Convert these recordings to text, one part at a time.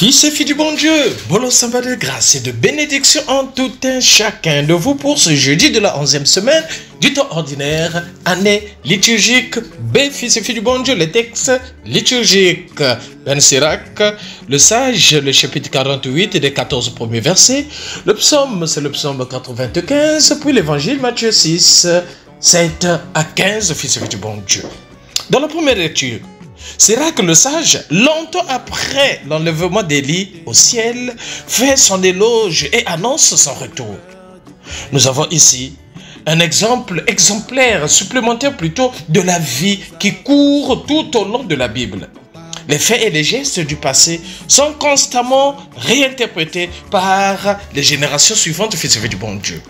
Fils et filles du bon Dieu, bon samba de grâce et de bénédiction en tout un chacun de vous pour ce jeudi de la 11e semaine du temps ordinaire, année liturgique B, fils et filles du bon Dieu, les textes liturgiques. Ben Sirac, le sage, le chapitre 48 et les 14 premiers versets. Le psaume, c'est le psaume 95, puis l'évangile Matthieu 6, 7 à 15, fils et filles du bon Dieu. Dans la première lecture, Sirac le sage, longtemps après l'enlèvement d'Élie au ciel, fait son éloge et annonce son retour. Nous avons ici un exemple exemplaire, supplémentaire plutôt, de la vie qui court tout au long de la Bible. Les faits et les gestes du passé sont constamment réinterprétés par les générations suivantes, fils et filles du bon Dieu.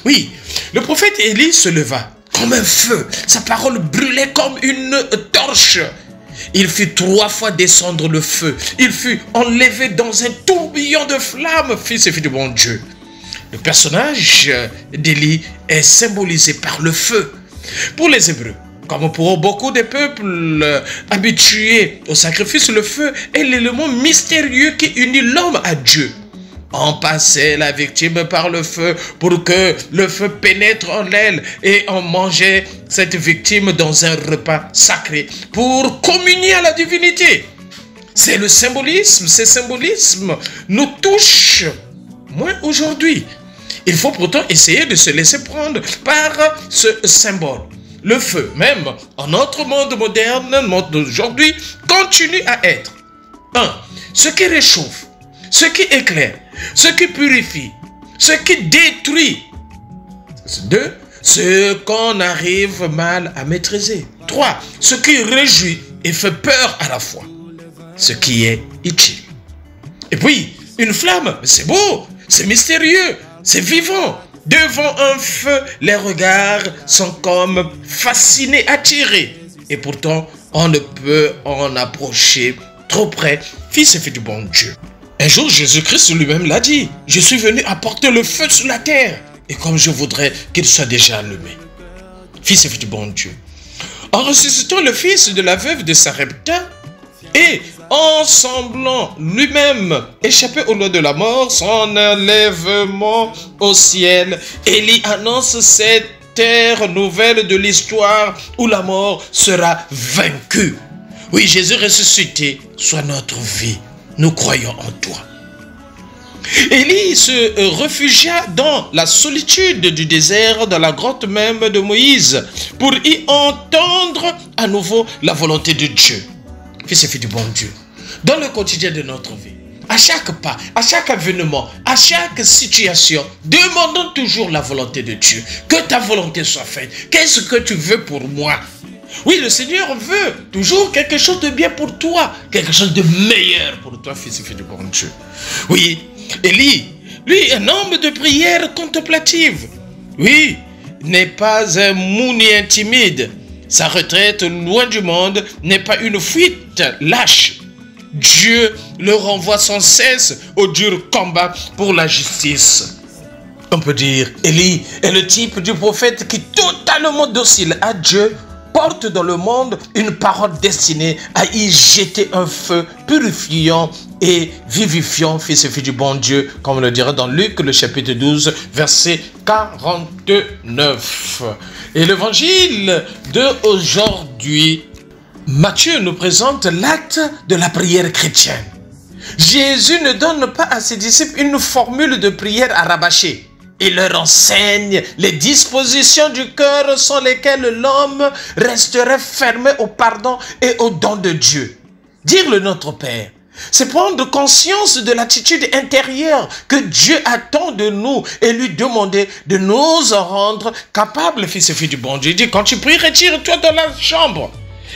Oui, le prophète Élie se leva comme un feu, sa parole brûlait comme une torche. Il fit 3 fois descendre le feu. Il fut enlevé dans un tourbillon de flammes, fils et filles du bon Dieu. Le personnage d'Élie est symbolisé par le feu. Pour les Hébreux, comme pour beaucoup des peuples habitués au sacrifice, le feu est l'élément mystérieux qui unit l'homme à Dieu. On passait la victime par le feu pour que le feu pénètre en elle et on mangeait cette victime dans un repas sacré pour communier à la divinité. C'est le symbolisme, ces symbolismes nous touchent moins aujourd'hui. Il faut pourtant essayer de se laisser prendre par ce symbole. Le feu, même en notre monde moderne, le monde d'aujourd'hui, continue à être 1. Ce qui réchauffe, ce qui éclaire, ce qui purifie, ce qui détruit. 2. Ce qu'on arrive mal à maîtriser. 3. Ce qui réjouit et fait peur à la fois. Ce qui est utile. Et puis, une flamme, c'est beau, c'est mystérieux, c'est vivant. Devant un feu, les regards sont comme fascinés, attirés. Et pourtant, on ne peut en approcher trop près, fils et filles du bon Dieu. Un jour, Jésus-Christ lui-même l'a dit, « Je suis venu apporter le feu sur la terre, et comme je voudrais qu'il soit déjà allumé. » Fils et filles du bon Dieu. En ressuscitant le fils de la veuve de Sarepta, et en semblant lui-même échapper au lot de la mort, son enlèvement au ciel, Élie annonce cette ère nouvelle de l'histoire où la mort sera vaincue. Oui, Jésus ressuscité soit notre vie. Nous croyons en toi. Élie se réfugia dans la solitude du désert, dans la grotte même de Moïse, pour y entendre à nouveau la volonté de Dieu. Fils et filles du bon Dieu, dans le quotidien de notre vie, à chaque pas, à chaque événement, à chaque situation, demandons toujours la volonté de Dieu. Que ta volonté soit faite. Qu'est-ce que tu veux pour moi? Oui, le Seigneur veut toujours quelque chose de bien pour toi, quelque chose de meilleur pour toi, fils et filles du bon Dieu. Oui, Élie, lui, un homme de prière contemplative. Oui, n'est pas un mounien timide. Sa retraite loin du monde n'est pas une fuite lâche. Dieu le renvoie sans cesse au dur combat pour la justice. On peut dire, Élie est le type du prophète qui, totalement docile à Dieu, porte dans le monde une parole destinée à y jeter un feu purifiant et vivifiant, fils et filles du bon Dieu, comme on le dira dans Luc, le chapitre 12, verset 49. Et l'évangile d'aujourd'hui, Matthieu nous présente l'acte de la prière chrétienne. Jésus ne donne pas à ses disciples une formule de prière à rabâcher. Il leur enseigne les dispositions du cœur sans lesquelles l'homme resterait fermé au pardon et au don de Dieu. Dire le Notre Père, c'est prendre conscience de l'attitude intérieure que Dieu attend de nous et lui demander de nous en rendre capables, fils et filles du bon Dieu. Il dit, quand tu pries, retire-toi dans la chambre.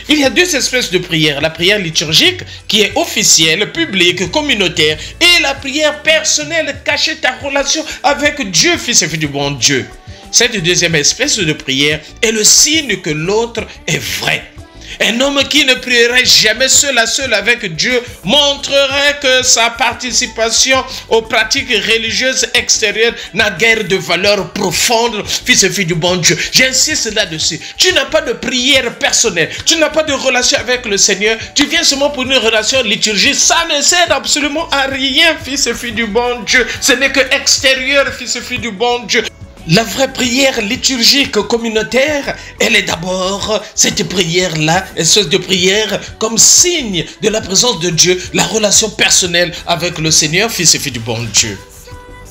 Il y a 2 espèces de prières. La prière liturgique qui est officielle, publique, communautaire, et la prière personnelle, cachée ta relation avec Dieu, fils et filles du bon Dieu. Cette 2e espèce de prière est le signe que l'autre est vrai. Un homme qui ne prierait jamais seul à seul avec Dieu montrerait que sa participation aux pratiques religieuses extérieures n'a guère de valeur profonde, fils et filles du bon Dieu. J'insiste là-dessus. Tu n'as pas de prière personnelle, tu n'as pas de relation avec le Seigneur, tu viens seulement pour une relation liturgique. Ça ne sert absolument à rien, fils et filles du bon Dieu. Ce n'est que extérieur, fils et filles du bon Dieu. La vraie prière liturgique communautaire, elle est d'abord cette prière-là, une sorte de prière comme signe de la présence de Dieu, la relation personnelle avec le Seigneur, fils et filles du bon Dieu.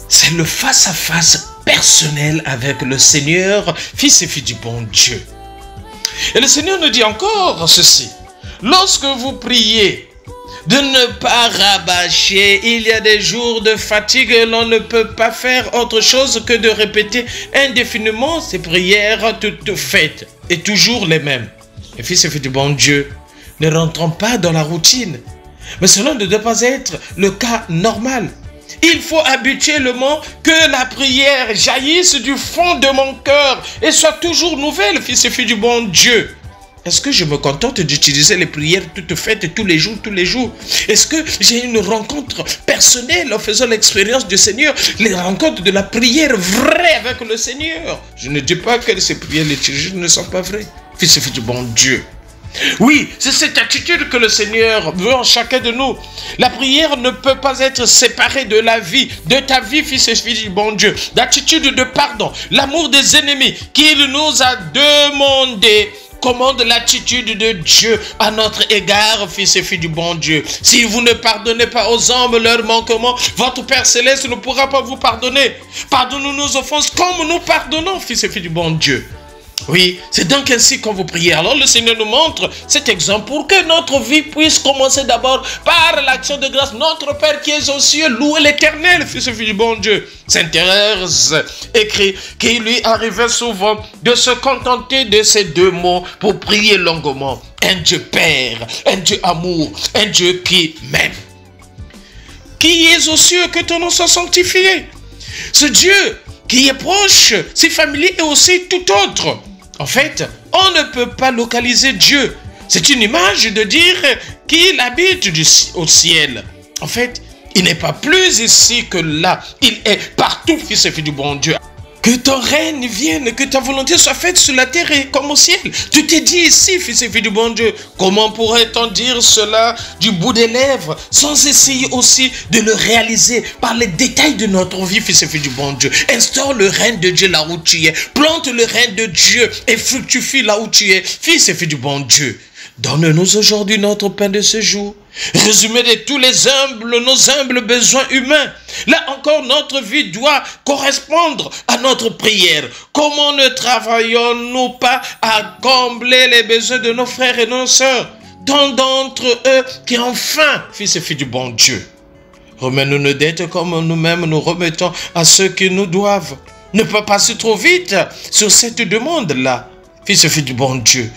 C'est le face-à-face personnel avec le Seigneur, fils et filles du bon Dieu. Et le Seigneur nous dit encore ceci. Lorsque vous priez, de ne pas rabâcher. Il y a des jours de fatigue et l'on ne peut pas faire autre chose que de répéter indéfiniment ces prières toutes faites et toujours les mêmes. Les fils et filles du bon Dieu, ne rentrons pas dans la routine. Mais cela ne doit pas être le cas normal. Il faut habituellement que la prière jaillisse du fond de mon cœur et soit toujours nouvelle, fils et filles du bon Dieu. Est-ce que je me contente d'utiliser les prières toutes faites tous les jours? Est-ce que j'ai une rencontre personnelle en faisant l'expérience du Seigneur, les rencontres de la prière vraie avec le Seigneur? Je ne dis pas que ces prières liturgiques ne sont pas vraies. Fils et filles du bon Dieu. Oui, c'est cette attitude que le Seigneur veut en chacun de nous. La prière ne peut pas être séparée de la vie, de ta vie, fils et filles du bon Dieu. L'attitude de pardon, l'amour des ennemis qu'il nous a demandé commande l'attitude de Dieu à notre égard, fils et filles du bon Dieu. Si vous ne pardonnez pas aux hommes leurs manquements, votre Père Céleste ne pourra pas vous pardonner. Pardonnez nos offenses comme nous pardonnons, fils et filles du bon Dieu. Oui, c'est donc ainsi qu'on vous prie. Alors le Seigneur nous montre cet exemple pour que notre vie puisse commencer d'abord par l'action de grâce. Notre Père qui est aux cieux, louez l'Éternel, fils et filles du bon Dieu. Sainte Thérèse écrit qu'il lui arrivait souvent de se contenter de ces deux mots pour prier longuement. Un Dieu Père, un Dieu amour, un Dieu qui m'aime. Qui est aux cieux, que ton nom soit sanctifié. Ce Dieu qui est proche, si familier et aussi tout autre. En fait, on ne peut pas localiser Dieu. C'est une image de dire qu'il habite au ciel. En fait, il n'est pas plus ici que là. Il est partout, fils et filles du bon Dieu. Que ton règne vienne, que ta volonté soit faite sur la terre et comme au ciel. Tu t'es dit ici, fils et filles du bon Dieu. Comment pourrait-on dire cela du bout des lèvres, sans essayer aussi de le réaliser par les détails de notre vie, fils et filles du bon Dieu. Instaure le règne de Dieu là où tu es. Plante le règne de Dieu et fructifie là où tu es, fils et filles du bon Dieu. Donne-nous aujourd'hui notre pain de ce jour. Résumé de tous nos humbles besoins humains. Là encore, notre vie doit correspondre à notre prière. Comment ne travaillons-nous pas à combler les besoins de nos frères et nos sœurs, tant d'entre eux qui ont faim, fils et filles du bon Dieu. Remets-nous nos dettes comme nous-mêmes nous remettons à ceux qui nous doivent. Ne pas passer trop vite sur cette demande-là, fils et filles du bon Dieu.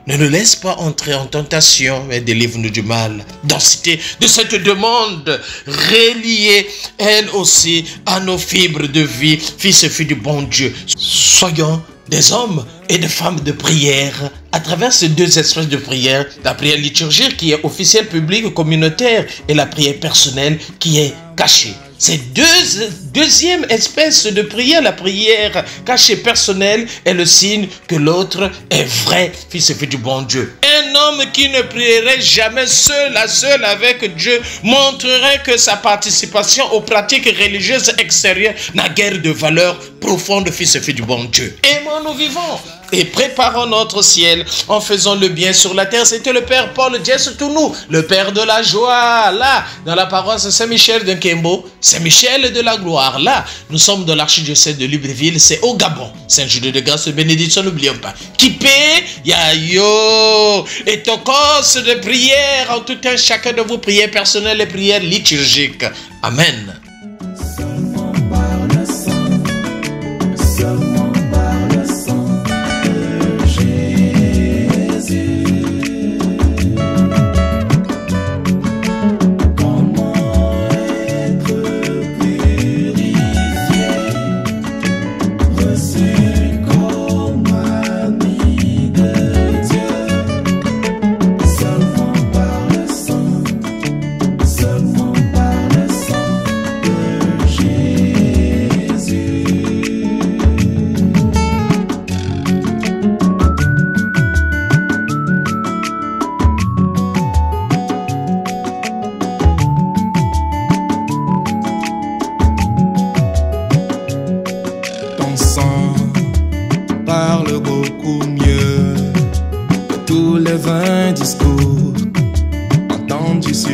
Ne nous laisse pas entrer en tentation, mais délivre-nous du mal. Densité de cette demande reliée, elle aussi, à nos fibres de vie, fils et filles du bon Dieu. Soyons des hommes et des femmes de prière à travers ces deux espèces de prière, la prière liturgique qui est officielle, publique, communautaire, et la prière personnelle qui est cachée. Cette deuxième espèce de prière, la prière cachée personnelle, est le signe que l'autre est vrai, fils et fille du bon Dieu. Un homme qui ne prierait jamais seul à seul avec Dieu montrerait que sa participation aux pratiques religieuses extérieures n'a guère de valeur profonde, fils et fille du bon Dieu. Aimons, nous vivons et préparons notre ciel en faisant le bien sur la terre. C'était le Père Paul Diesso-Tounou, le Père de la joie, là, dans la paroisse Saint-Michel de Nkembo, Saint-Michel de la gloire, là. Nous sommes dans l'archidiocèse de Libreville, c'est au Gabon. Saint-Jude de grâce et bénédiction, n'oublions pas. Kipé, Yayo, et tokos de prière en tout un chacun de vos prières personnelles et prières liturgiques. Amen.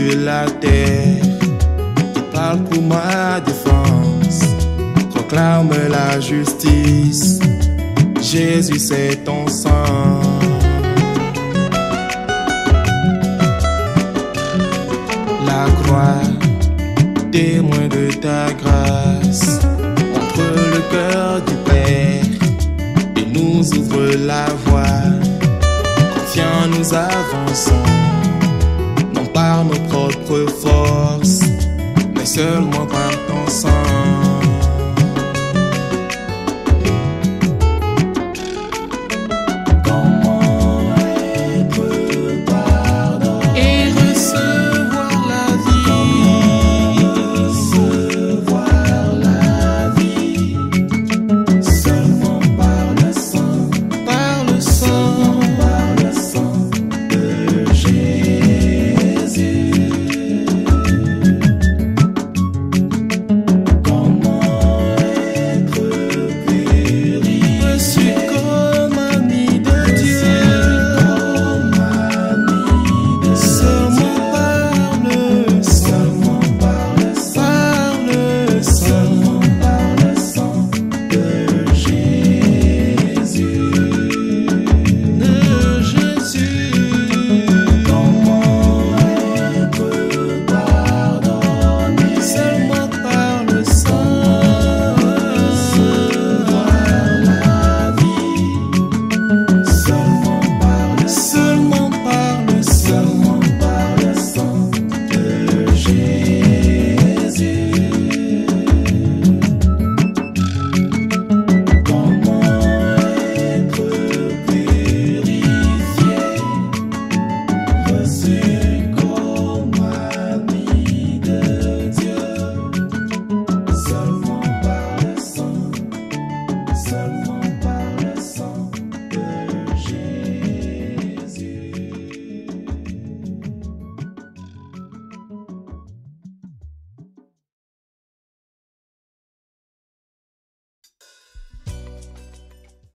sur la terre, il parle pour ma défense, proclame la justice. Jésus, c'est ton sang. La croix, témoin de ta grâce, entre le cœur du Père et nous ouvre la voie. Confiants, nous avançons, non par nos propres forces, mais seulement par ton sang.